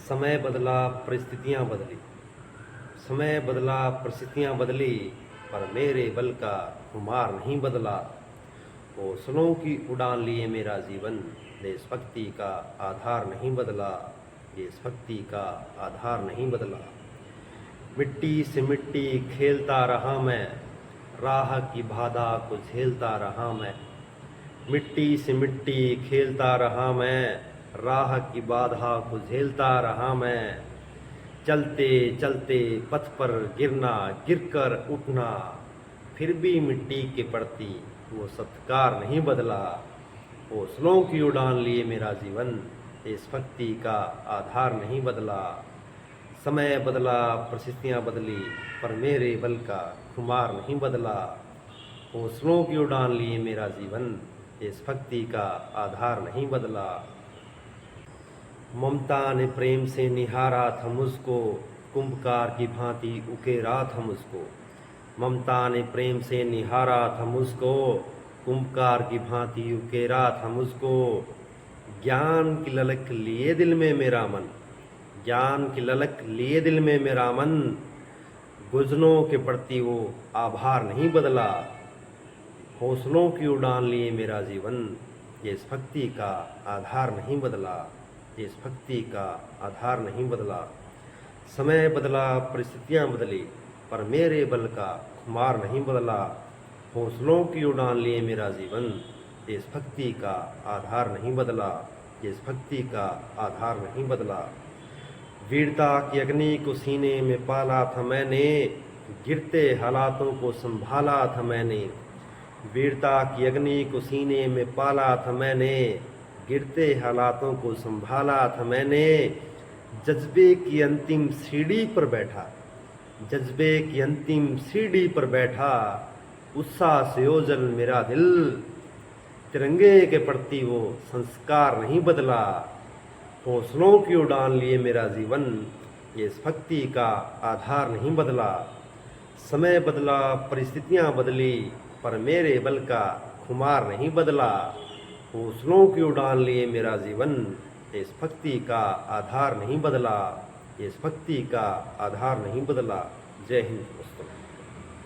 समय बदला परिस्थितियां बदली। समय बदला परिस्थितियां बदली, पर मेरे बल का खुमार नहीं बदला। हौसलों की उड़ान लिए मेरा जीवन, देशभक्ति का आधार नहीं बदला। देशभक्ति का आधार नहीं बदला। मिट्टी से मिट्टी खेलता रहा मैं, राह की बाधा को झेलता रहा मैं। मिट्टी से मिट्टी खेलता रहा मैं, राह की बाधा को झेलता रहा मैं। चलते चलते पथ पर गिरना, गिरकर उठना, फिर भी मिट्टी के प्रति वो सत्कार नहीं बदला। हौसलों की उड़ान लिए मेरा जीवन, देशभक्ति का आधार नहीं बदला। समय बदला परिस्थितियां बदली, पर मेरे बल का खुमार नहीं बदला। हौसलों की उड़ान लिए मेरा जीवन, देशभक्ति का आधार नहीं बदला। ममता ने प्रेम से निहारा था मुझको, कुंभकार की भांति उकेरा था मुझको। ममता ने प्रेम से निहारा था मुझको, कुंभकार की भांति उकेरा था मुझको। ज्ञान की ललक लिए दिल में मेरा मन, ज्ञान की ललक लिए दिल में मेरा मन। गुजरों के प्रति वो आभार नहीं बदला। हौसलों की उड़ान लिए मेरा जीवन, देशभक्ति का आधार नहीं बदला। देशभक्ति का आधार नहीं बदला। समय बदला परिस्थितियां बदली, पर मेरे बल का खुमार नहीं बदला। हौसलों की उड़ान लिए मेरा जीवन, देशभक्ति का आधार नहीं बदला। देशभक्ति का आधार नहीं बदला। वीरता की अग्नि को सीने में पाला था मैंने, गिरते हालातों को संभाला था मैंने। वीरता की अग्नि को सीने में पाला था मैंने, गिरते हालातों को संभाला था मैंने। जज्बे की अंतिम सीढ़ी पर बैठा, जज्बे की अंतिम सीढ़ी पर बैठा, उत्साह से ओझल मेरा दिल। तिरंगे के प्रति वो संस्कार नहीं बदला। हौसलों की उड़ान लिए मेरा जीवन, देशभक्ति का आधार नहीं बदला। समय बदला परिस्थितियां बदली, पर मेरे बल का खुमार नहीं बदला। हौसलों की उड़ान लिए मेरा जीवन, देशभक्ति का आधार नहीं बदला। देशभक्ति का आधार नहीं बदला। जय हिंद दोस्तों।